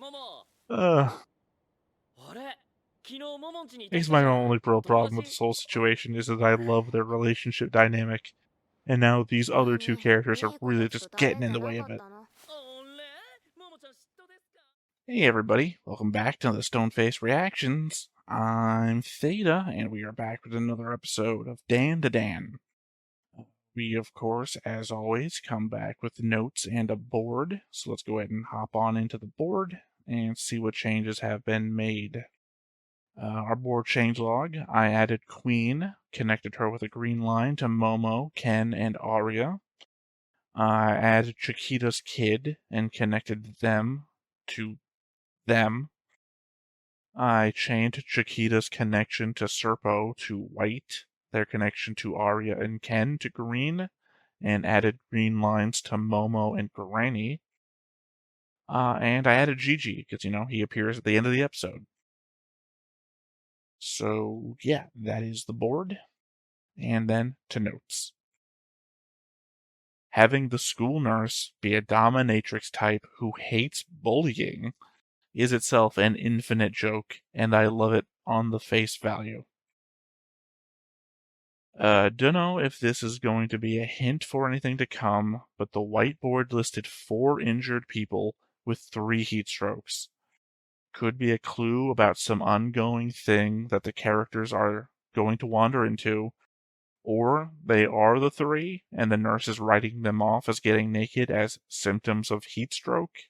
I guess my only real problem with this whole situation is that I love their relationship dynamic, and now these other two characters are really just getting in the way of it. Hey everybody, welcome back to the Stoneface Reactions. I'm Theta, and we are back with another episode of Dandadan. We, of course, as always, come back with notes and a board, so let's go ahead and hop on into the board and see what changes have been made. Our board change log, I added Queen, connected her with a green line to Momo, Ken, and Arya. I added Chiquita's kid and connected them to them. I chained Chiquita's connection to Serpo to white, their connection to Arya and Ken to green, and added green lines to Momo and Granny. And I added Gigi, because, he appears at the end of the episode. So, yeah, that is the board. And then to notes. Having the school nurse be a dominatrix type who hates bullying is itself an infinite joke, and I love it on the face value. Dunno if this is going to be a hint for anything to come, but the whiteboard listed 4 injured people with 3 heat strokes. Could be a clue about some ongoing thing that the characters are going to wander into, or they are the 3, and the nurse is writing them off as getting naked as symptoms of heat stroke.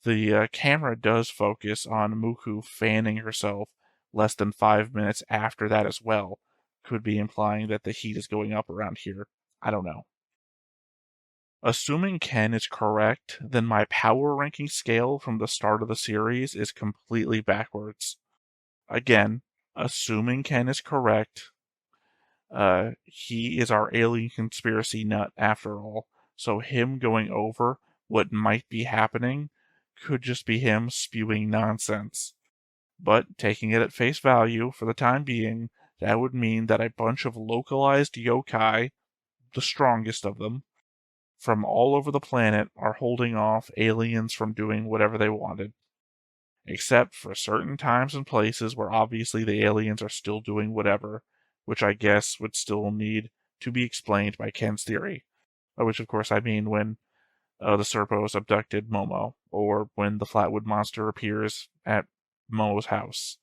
The camera does focus on Muku fanning herself less than 5 minutes after that as well. Could be implying that the heat is going up around here. I don't know. Assuming Ken is correct, then my power ranking scale from the start of the series is completely backwards. Again, assuming Ken is correct, he is our alien conspiracy nut after all, so him going over what might be happening could just be him spewing nonsense. But taking it at face value for the time being, that would mean that a bunch of localized yokai, the strongest of them, from all over the planet are holding off aliens from doing whatever they wanted. Except for certain times and places where obviously the aliens are still doing whatever, which I guess would still need to be explained by Ken's theory. By which, of course, I mean when the Serpos abducted Momo, or when the Flatwood Monster appears at Momo's house.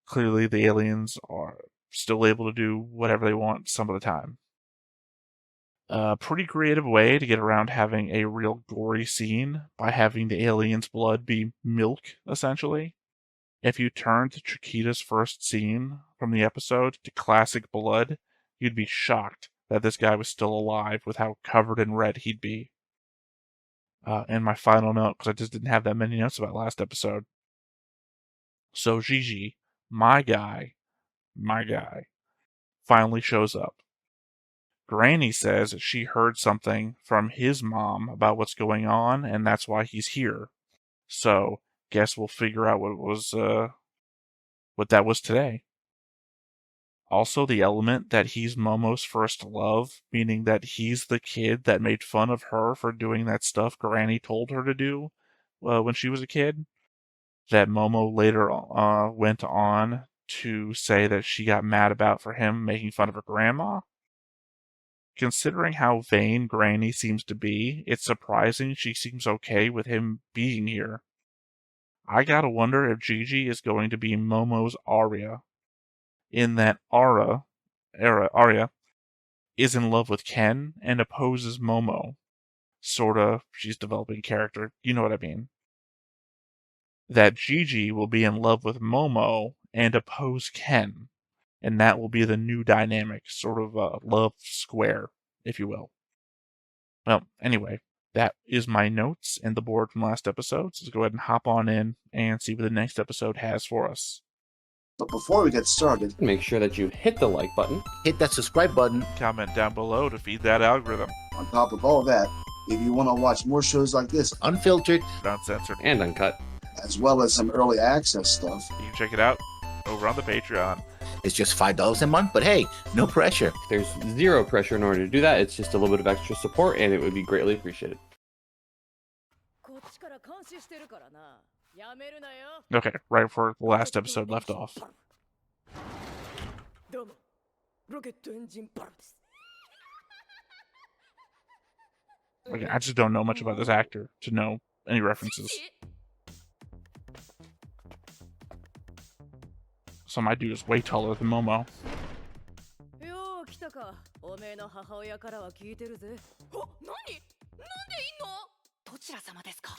Clearly, the aliens are still able to do whatever they want some of the time. A pretty creative way to get around having a real gory scene by having the alien's blood be milk, essentially. If you turned to Chiquita's first scene from the episode to classic blood, you'd be shocked that this guy was still alive with how covered in red he'd be. And my final note, because I just didn't have that many notes about last episode. So Gigi, my guy, finally shows up. Granny says she heard something from his mom about what's going on, and that's why he's here. So, guess we'll figure out what that was today. Also, the element that he's Momo's first love, meaning that he's the kid that made fun of her for doing that stuff Granny told her to do when she was a kid. That Momo later went on to say that she got mad about for him making fun of her grandma. Considering how vain Granny seems to be, it's surprising she seems okay with him being here. I gotta wonder if Gigi is going to be Momo's Arya, in that Arya is in love with Ken and opposes Momo. Sorta, she's developing character, you know what I mean. That Gigi will be in love with Momo and oppose Ken, and that will be the new dynamic, sort of a love square, if you will. Well, anyway, that is my notes and the board from last episode, so let's go ahead and hop on in and see what the next episode has for us. But before we get started, make sure that you hit the like button, hit that subscribe button, comment down below to feed that algorithm. On top of all that, if you want to watch more shows like this, unfiltered, uncensored, and uncut, as well as some early access stuff, you can check it out over on the Patreon. It's just $5 a month, but hey, no pressure. There's zero pressure in order to do that. It's just a little bit of extra support, and it would be greatly appreciated. Okay, right where the last episode left off. Like, I just don't know much about this actor to know any references. So my dude is way taller than Momo.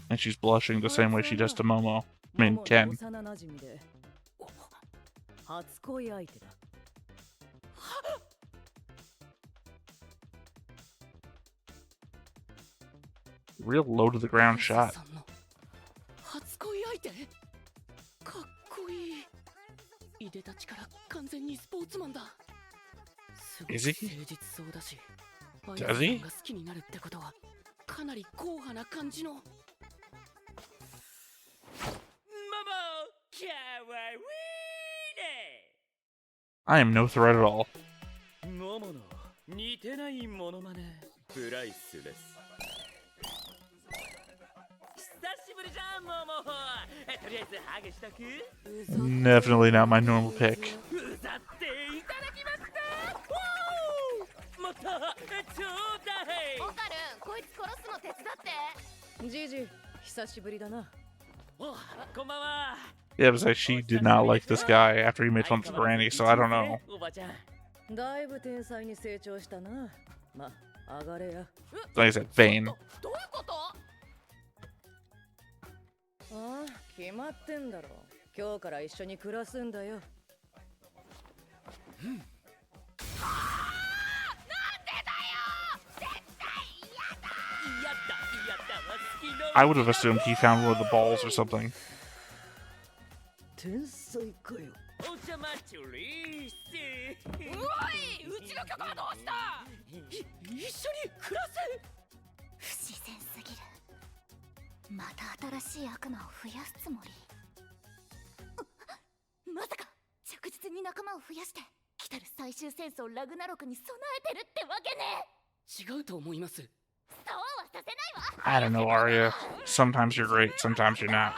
And she's blushing the same way she does to Momo. I mean, Ken. Real low to the ground shot. Is he? Does he? I am no threat at all. Definitely not my normal pick. Yeah, it was like she did not like this guy after he made fun of Granny, so I don't know. Like I said, vain. I would have assumed he found one of the balls or something. I don't know, Arya. Sometimes you're great, sometimes you're not.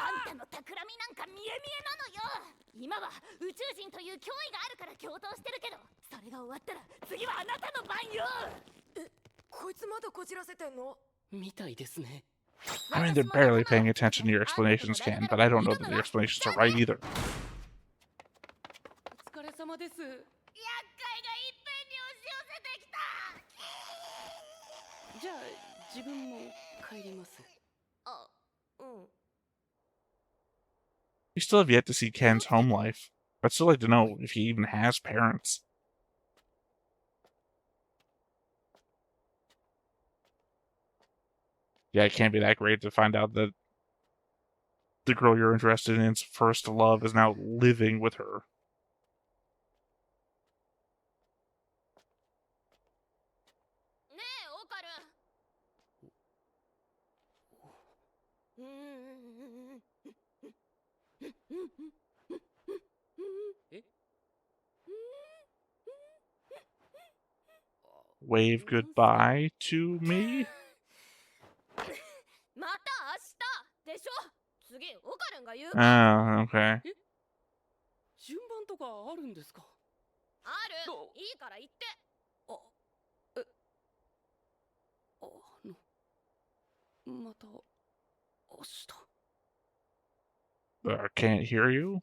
I mean, they're barely paying attention to your explanations, Ken, but I don't know that your explanations are right either. We still have yet to see Ken's home life. I'd still like to know if he even has parents. Yeah, it can't be that great to find out that the girl you're interested in's first love is now living with her. Wave goodbye to me? Oh, okay. Can't hear you?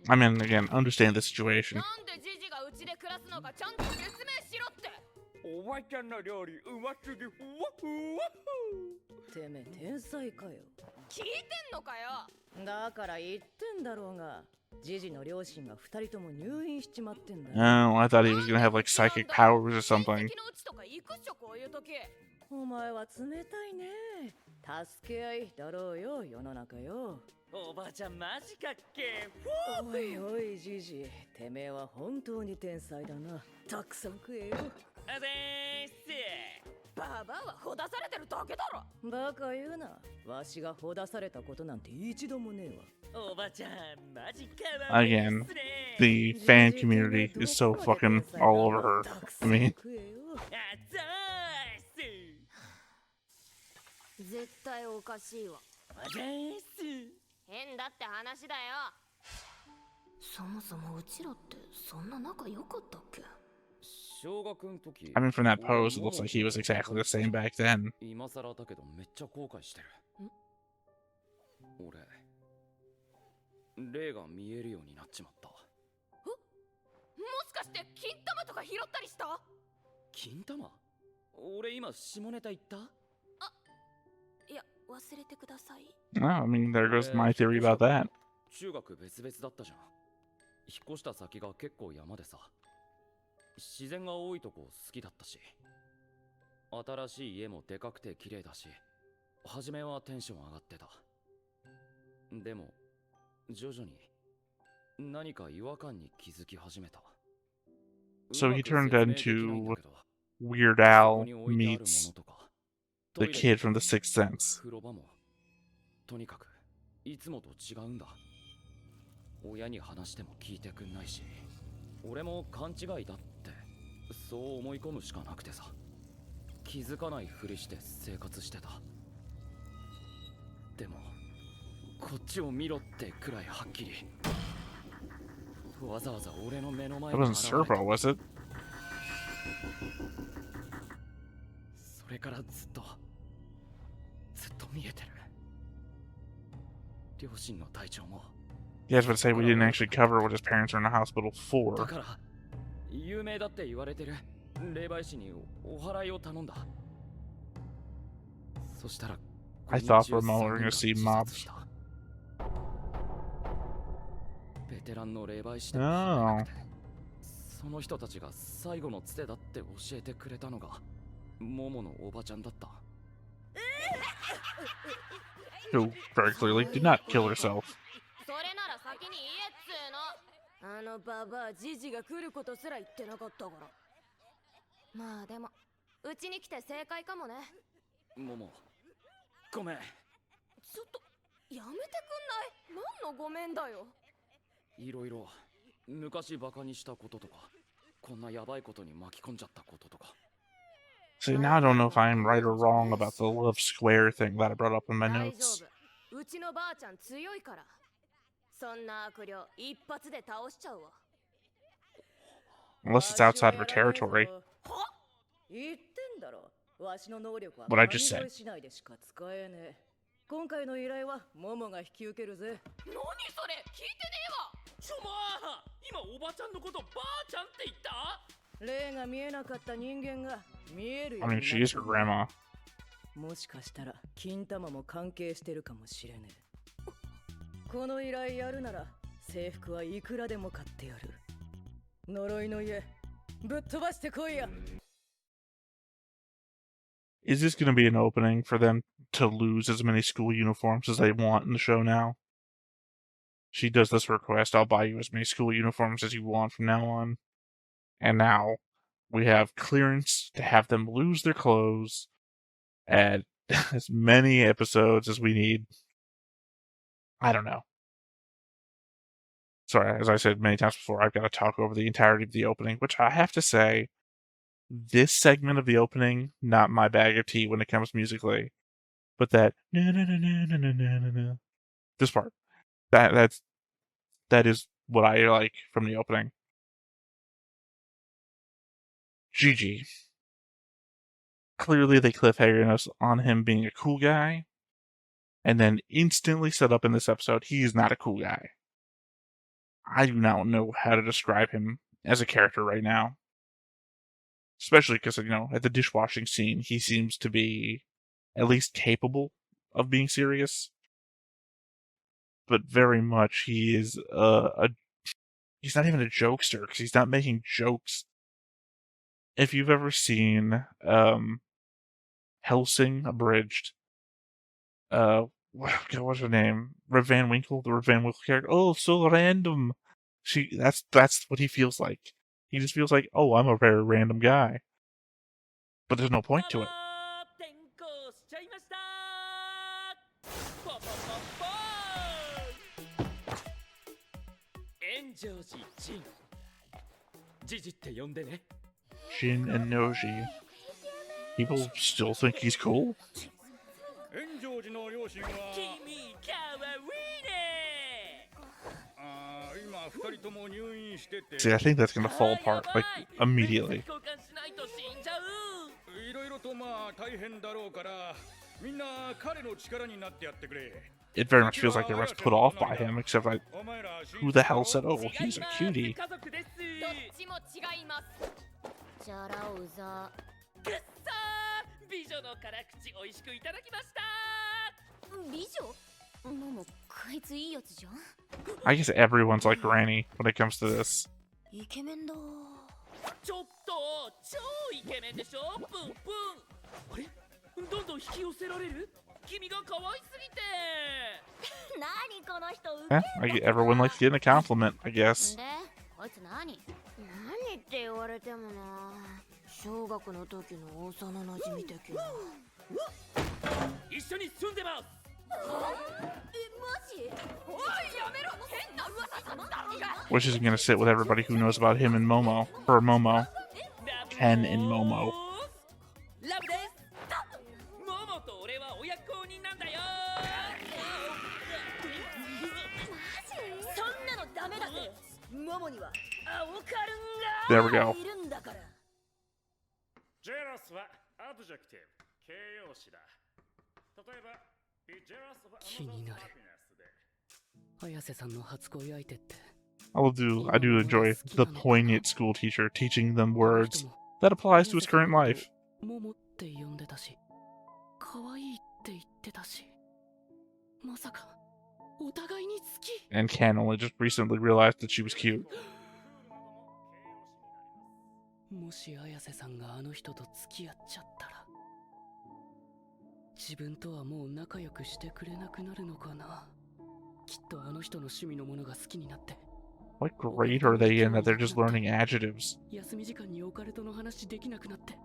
I mean, again, understand the situation. Oh, I thought he was gonna have like psychic powers or something. お前は冷たいね。助け合いだろうよ、世の中よ。おばちゃんマジかっけ。おいおいじじ、てめえは本当に天才だな。たくさん食えよ。あぜーす。ババアはほだされてるだけだろ。バカ言うな。わしがほだされたことなんて一度もねえわ。おばちゃんマジかわいいっ Again, すね。 the fan community is so fucking all over her. I mean, あざーす。絶対おかしいわ。あざーす。変だって話だよ。そもそもうちらってそんな仲良かったっけ？ 小学の時 I mean, from that pose, it looks like he was exactly the same back then. 今更だけどめっちゃ後悔してる。俺、霊が見えるようになっちまった。もしかして金玉とか拾ったりした？金玉？俺今下ネタ言った？いや、忘れてください。 Oh, I mean, there goes my theory about that. 中学別々だったじゃん。引っ越した先が結構山でさ。自然が多いとこ好きだったし。新しい家もでかくて綺麗だし。初めはテンション上がってた。でも、徐々に何か違和感に気づき始めた。 So he turned うまく説明できないん into だけど、 Weird そ Al こに置いてあるも meets のとか、 the kid from The Sixth Sense. 風呂場もとにかくいつもと違うんだ。親に話しても聞いてくんないし、俺も勘違いだってそう思い込むしかなくてさ。気づかないふりして生活してた。でもこっちを見ろってくらいはっきり。わざわざ俺の目の前 That に wasn't 現れ Servo, た。 was it? それからずっと見えてる。両親の体調も。 You guys would say we didn't actually cover what his parents are in the hospital だ for. から有名だって言われてる霊媒師にお祓いを頼んだ。そしたら I thought for a moment we were going to see 自 mobs. 殺した。ベテランの霊媒師でもなくて、その人たちが最後のつてだって教えてくれたのがモモのおばちゃんだった。 Who very clearly did not kill herself. それなら先に言えっつーの。あのババアジジが来ることすら言ってなかったから。まあでもうちに来て正解かもね。モモ、ごめん。ちょっとやめてくんない？何のごめんだよ。いろいろ昔バカにしたこととか、こんなヤバいことに巻き込んじゃったこととか。 See, now I don't know if I'm right or wrong about the love square thing that I brought up in my 大丈 notes. 夫。うちのばあちゃん強いから。そんな悪霊一発で倒しちゃうわ。 Unless it's outside of her territory. 言ってんだろ。わしの能力は What I just said. 神しないでしか使えねえ。今回の依頼はモモが引き受けるぜ。何それ聞いてねえわ。ちょまあ、今おばちゃんのことばあちゃんって言った？霊が見えなかった人間が見えるよ I うに mean, な she っ is her grandma. もしかしたら金玉も関係してるかもしれねえ。この依頼やるなら制服はいくらでも買ってやる。呪いの家ぶっ飛ばしてこいや。 Is this going to be an opening for them to lose as many school uniforms as they want in the show now? She does this request, I'll buy you as many school uniforms as you want from now on. And now we have clearance to have them lose their clothes at as many episodes as we need. I don't know. Sorry, as I said many times before, I've got to talk over the entirety of the opening, which I have to say, this segment of the opening, not my bag of tea when it comes musically, but that na na na na na na na na, this part, that is what I like from the opening. Gigi. Clearly they cliffhanger us on him being a cool guy, and then instantly set up in this episode, he is not a cool guy. I do not know how to describe him as a character right now. Especially because, at the dishwashing scene, he seems to be at least capable of being serious. But very much he is he's not even a jokester, because he's not making jokes. If you've ever seen Helsing abridged. What's her name? Rip Van Winkle, the Rip Van Winkle character. Oh, so random. That's what he feels like. He just feels like, oh, I'm a very random guy. But there's no point to it. 転校しちゃいましたポポポポーン炎上寺ジンジジって呼んでね Jin and Noji. People still think he's cool? 炎上寺の両親は君かわいいね今二人とも入院してて See, I think that's gonna fall apart, like, immediately. 交換しないと死んじゃういろいろとまあ大変だろうからみんな彼の力になってやってくれ It very much feels like everyone's put off by him, except like, お前ら who the hell said, oh, he's a cutie? 家族ですどっちも違いますじゃらうざくっそー美女の辛口美味しくいただきました美女ももこいついいやつじゃん I guess everyone's like Granny when it comes to this. イケメンだちょっと超イケメンでしょプンプンあれどんどん引き寄せられる君が可愛すぎて何この人 Everyone likes getting a compliment, I guess. でこいつ何って言われてもな小学の時の幼なじみ的な一緒に住んでますマジおいやめろ変な噂すんだろうが Which is gonna sit with everybody who knows about him and Momo. Or Momo. Ken and Momo. ラブですモモと俺は親公認なんだよそんなのダメだぜモモにはオカ There ル we ンが go. いるんだからジェラスはアブジェクティブ形容詞だ例えば Be jealous of 気になる happiness で綾瀬さんの初恋相手って I do enjoy the poignant school teacher teaching them words that applies to his current life. モモって呼んでたし可愛いって言ってたしまさかお互いに好き And Ken only just recently realized that she was cute. もし綾瀬さんがあの人と付き合っちゃったら自分とはもう仲良くしてくれなくなるのかなきっとあの人の趣味のものが好きになって What grade are they in that they're just learning adjectives? 休み時間にオカルトの話できなくなって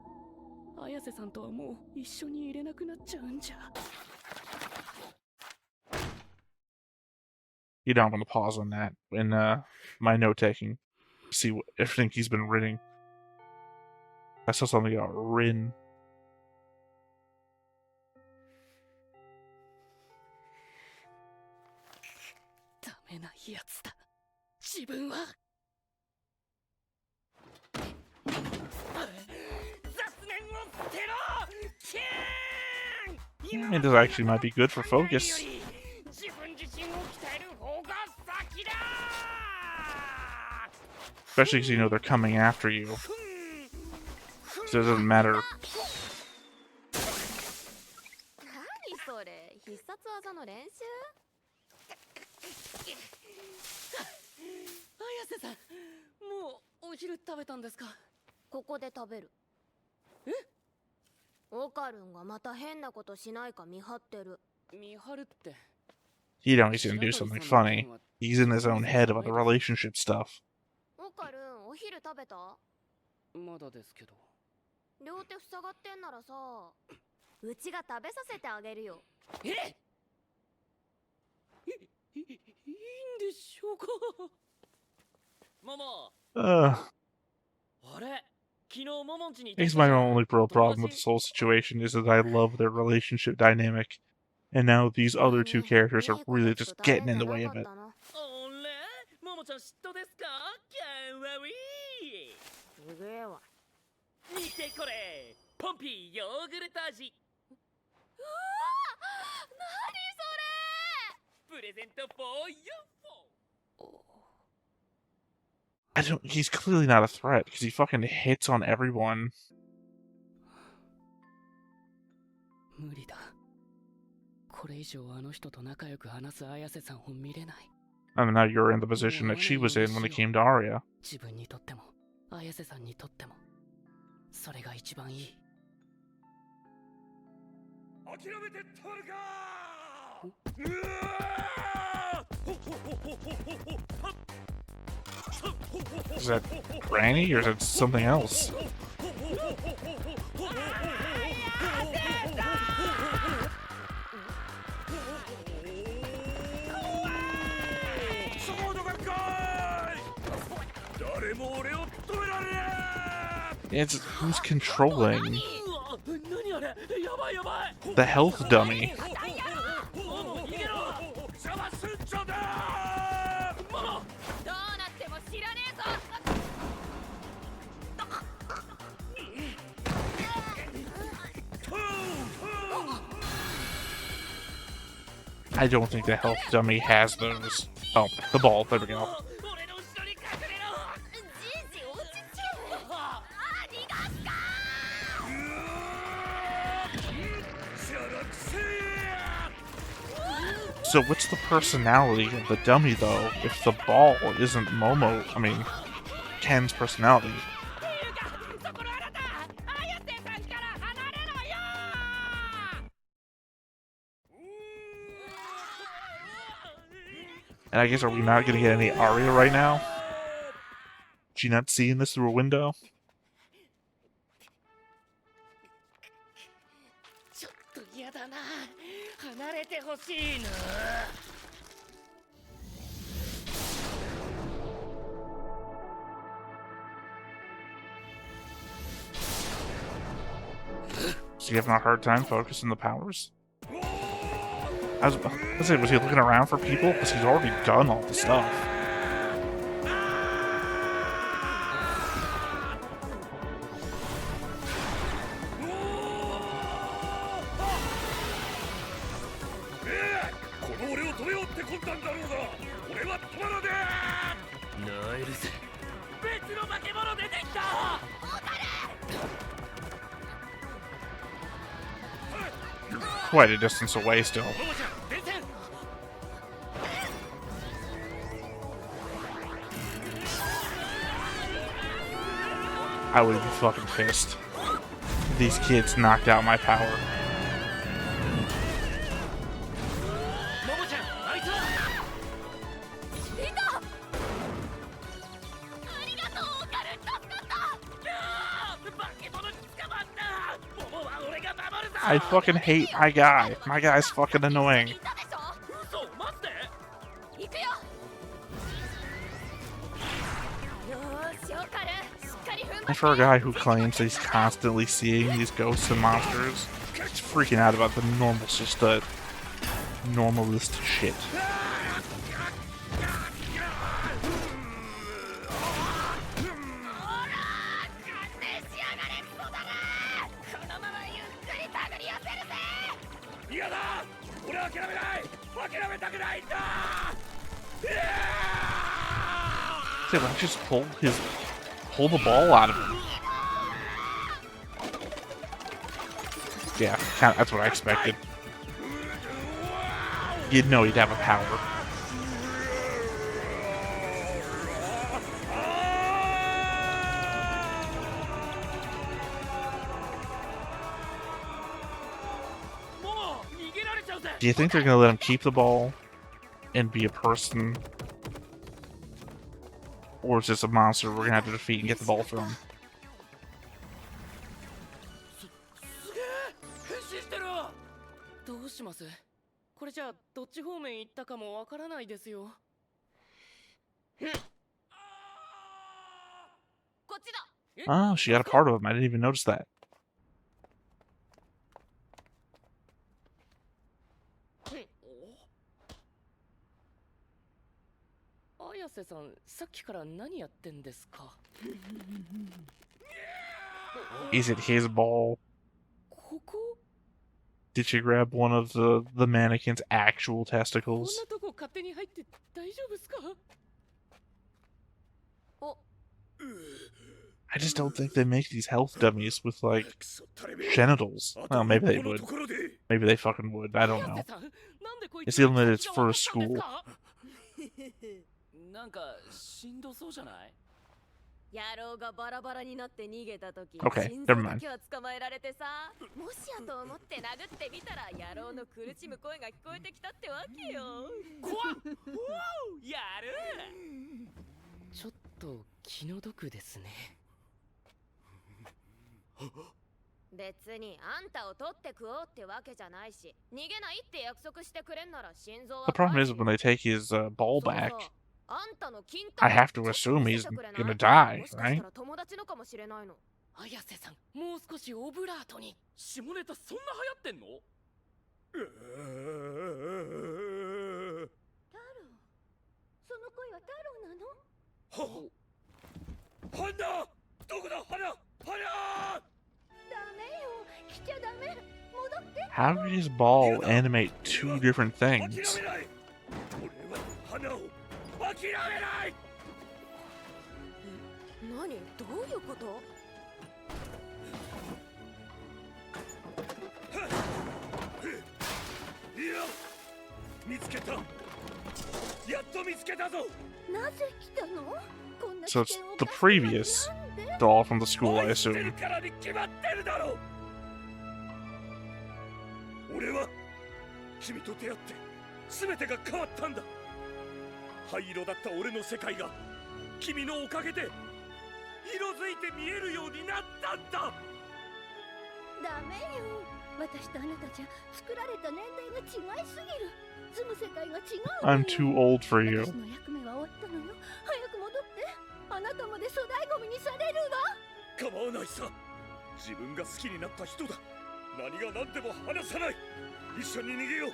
綾瀬さんとはもう一緒に入れなくなっちゃうんじゃ You know, I'm gonna pause on that in my note taking. See what everything he's been writing. I saw something about Rin. ダメなやつだ自分は雑念を捨てろキーン It does actually might be good for focus. 自分自身を鍛える方が先だ Especially because you know they're coming after you. So it doesn't matter. 何それ必殺技の練習綾瀬さんもうお昼食べたんですかここで食べるオカルンがまた変なことしないか見張ってる見張るって You know he's gonna do something funny. He's in his own head about the relationship stuff. オカルンお昼食べたまだですけど両手塞がってんならさうちが食べさせてあげるよいいんでしょうかモモ I あれ昨日モモんちにい guess my only real problem with this whole situation is that I love their relationship dynamic. And now these other two characters are really just getting in the way of it. あれモモちゃん嫉妬ですかかわいいすげえわ見てこれポンピーヨーグルト味うわ何それプレゼント for you He's clearly not a threat because he fucking hits on everyone. 無理だこれ以上あの人と仲良く話す綾瀬さんを見れない I mean, now you're in the position that she was in when it came to Arya. 自分にとっても綾瀬さんにとってもそれが一番いい Is that Granny or is that something else? It's who's controlling the health dummy. I don't think the health dummy has those. Oh, the ball. There we go. So what's the personality of the dummy, though, if the ball isn't Ken's personality? And I guess, are we not going to get any Arya right now? Is she not seeing this through a window? So you having a hard time focusing the powers? I was say, was he looking around for people? Because he's already done all the stuff. You're quite a distance away still. I would be fucking pissed. These kids knocked out my power. I fucking hate my guy. My guy's fucking annoying. And for a guy who claims that he's constantly seeing these ghosts and monsters, he's freaking out about the normalist shit. Say, why don't you just pull the ball out of him? Yeah, that's what I expected. You'd know he'd have a power. Do you think they're gonna let him keep the ball and be a person? Or is this a monster we're gonna have to defeat and get the ball from? Oh, she got a part of him. I didn't even notice that. Is it his ball? Did she grab one of the mannequin's actual testicles? I just don't think they make these health dummies with, like, genitals. Well, maybe they would. Maybe they fucking would. I don't know. It's the that it's for a school. 野郎がバラバラになって逃げた時、 Okay, 心 never 臓だ mind. けは捕まえられてさ、もしやと思って殴ってみたら野郎の苦しむ声が聞こえてきたってわけよ。怖っおおやるちょっと気の毒ですね。別にあんたを取って食おうってわけじゃないし、逃げないって約束してくれんなら心臓は The problem 返 is すよ。 when they take his ball そう back, そう、あんたの金 I 玉 have to ちょっと assume 見 he's せてくれない？ gonna die, もしかした right? ら友達のかもしれないの。綾瀬さん、もう少しオブラートに。下ネタそんな流行ってんの？太郎、その声は太郎なの？花どこだ花花ダメよ、来ちゃダメ。戻って。 How did his ball animate two different 諦 things? めない俺は花を諦めない何？どういうこと？いや見つけたやっと見つけたぞなぜ来たの？こんな So 危 it's 険を the 冒してまで previous なんで？ doll from the school, I 愛してる assume. からに決まってるだろ俺は君と出会って全てが変わったんだ灰色だった俺の世界が君のおかげで色づいて見えるようになったんだダメよ。私とあなたじゃ作られた年齢が違いすぎる。住む世界が違うのよ。 I'm too old for you. 私の役目は終わったのよ。早く戻って。あなたまで粗大ゴミにされるわ。構わないさ自分が好きになった人だ何が何でも離さない一緒に逃げよう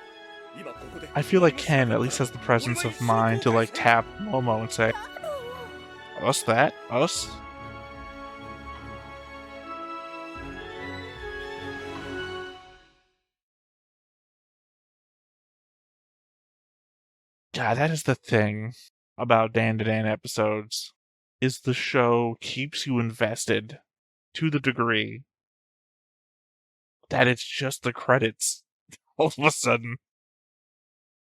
今ここで I feel like Ken at least has the presence of mind to like tap Momo and say, "Us that? Us?" God, that is the thing about Dandadan episodes, is the show keeps you invested to the degree that it's just the credits all of a sudden.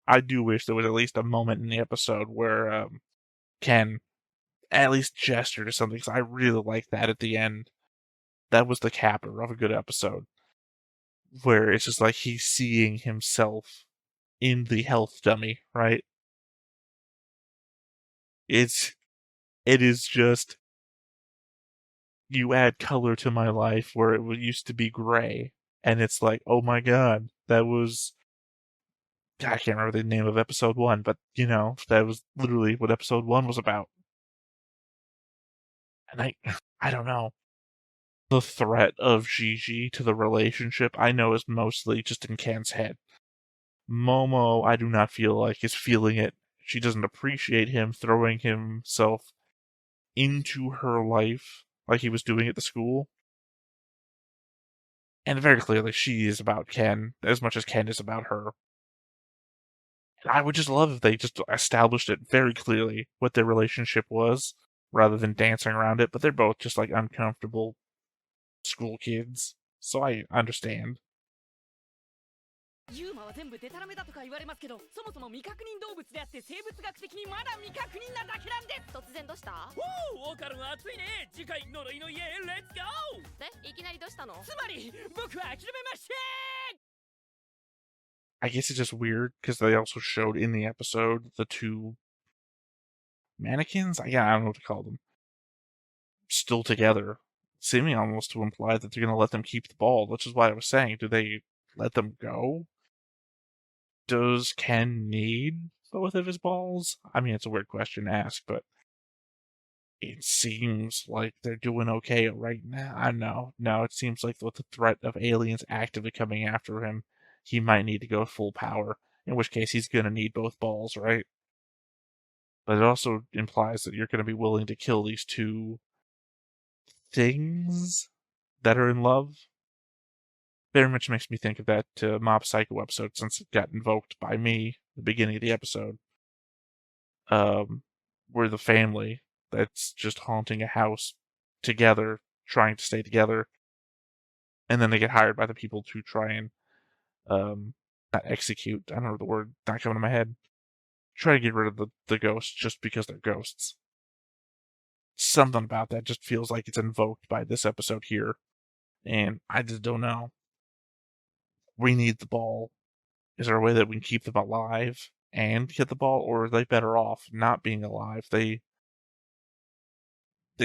I do wish there was at least a moment in the episode where Ken at least gesture to something, because I really like that at the end. That was the capper of a good episode, where it's just like he's seeing himself in the health dummy, right? It is just, you add color to my life where it used to be gray, and it's like, oh my god, that was, I can't remember the name of episode 1, but you know, that was literally what episode 1 was about. And I don't know. The threat of Gigi to the relationship, I know, is mostly just in Ken's head. Momo, I do not feel like is feeling it. She doesn't appreciate him throwing himself into her life like he was doing at the school. And very clearly, she is about Ken as much as Ken is about her. And I would just love if they just established it very clearly what their relationship was, rather than dancing around it, but they're both just like uncomfortable school kids, so I understand. ユーマは全部デタラメだとか言われますけど、そもそも未確認動物であって生物学的にまだ未確認なだけなんです。突然どうした？おお、オカルン熱いね。次回呪いの家へレッツゴー。で、いきなりどうしたの？つまり僕は諦めました。 I guess it's just weird because they also showed in the episode the two mannequins. I don't know what to call them. Still together, seeming almost to imply that they're going to let them keep the ball, which is why I was saying, do they let them go? Does Ken need both of his balls? I mean, it's a weird question to ask, but it seems like they're doing okay right now. I don't know. No, it seems like with the threat of aliens actively coming after him, he might need to go full power, in which case he's going to need both balls, right? But it also implies that you're going to be willing to kill these two things that are in love. Very much makes me think of that Mob Psycho episode, since it got invoked by me at the beginning of the episode. Where the family that's just haunting a house together, trying to stay together, and then they get hired by the people to try and not execute, I don't know the word, not coming to my head, try to get rid of the ghosts just because they're ghosts. something about that just feels like it's invoked by this episode here. And I just don't know. We need the ball. Is there a way that we can keep them alive and get the ball, or are they better off not being alive? They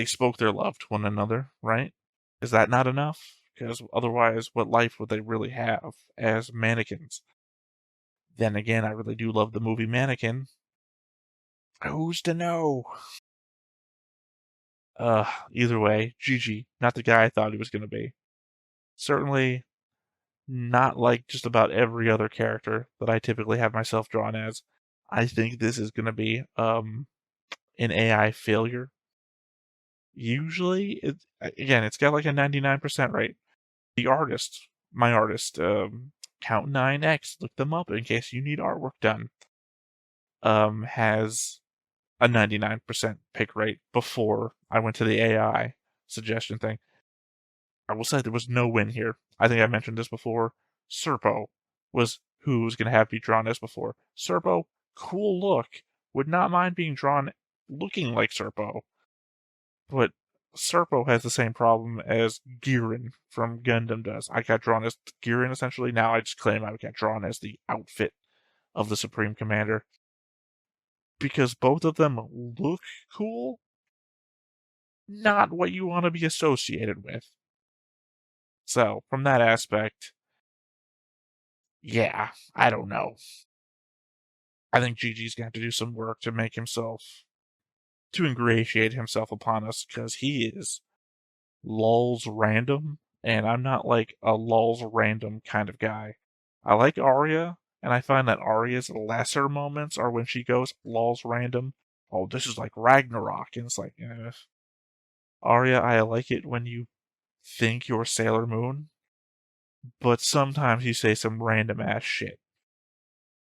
spoke their love to one another, right? Is that not enough? Because otherwise, what life would they really have as mannequins? Then again, I really do love the movie Mannequin. Who's to know? Either way, GG, not the guy I thought he was going to be. Certainly not like just about every other character that I typically have myself drawn as. I think this is going to be an AI failure. Usually, it's got like a 99% rate. The artist, my artist, Count9X, look them up in case you need artwork done, has a 99% pick rate before I went to the AI suggestion thing. I will say there was no win here. I think I mentioned this before. Serpo was who was going to have me drawn as before. Serpo, cool look. Would not mind being drawn looking like Serpo. But Serpo has the same problem as Giran from Gundam does. I got drawn as Giran, essentially. Now I just claim I got drawn as the outfit of the Supreme Commander. Because both of them look cool, not what you want to be associated with. So, from that aspect, yeah, I don't know. I think Gigi's going to have to do some work to make himself, to ingratiate himself upon us, because he is lulz random, and I'm not like a lulz random kind of guy. I like Arya, and I find that Arya's lesser moments are when she goes lulz random. Oh, this is like Ragnarok, and it's like, Arya, I like it when you think you're Sailor Moon, but sometimes you say some random ass shit.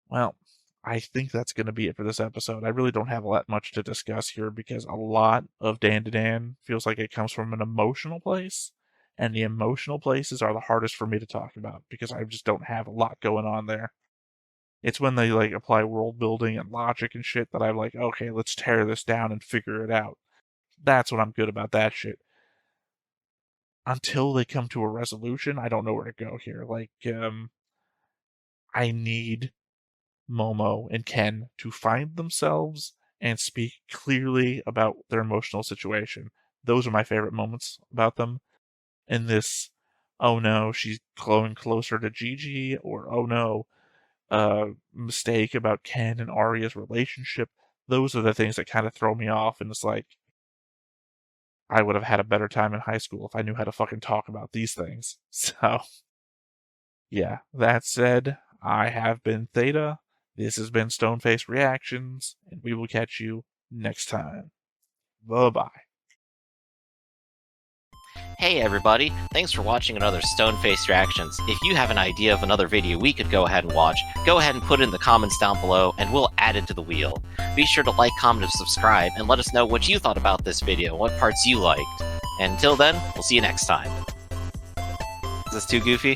Well, I think that's going to be it for this episode. I really don't have a lot much to discuss here because a lot of Dandadan feels like it comes from an emotional place, and the emotional places are the hardest for me to talk about because I just don't have a lot going on there. It's when they like apply world building and logic and shit that I'm like, okay, let's tear this down and figure it out. That's what I'm good about that shit. Until they come to a resolution, I don't know where to go here. Like, I need Momo and Ken to find themselves and speak clearly about their emotional situation. Those are my favorite moments about them. In this, oh no, she's growing closer to Gigi, or oh no, mistake about Ken and Arya's relationship. Those are the things that kind of throw me off, and it's like, I would have had a better time in high school if I knew how to fucking talk about these things. So, yeah, that said, I have been Theta. This has been Stoneface Reactions, and we will catch you next time. Bye-bye. Hey everybody, thanks for watching another Stoneface Reactions. If you have an idea of another video we could go ahead and watch, go ahead and put it in the comments down below and we'll add it to the wheel. Be sure to like, comment, and subscribe, and let us know what you thought about this video, what parts you liked. And until then, we'll see you next time. Is this too goofy?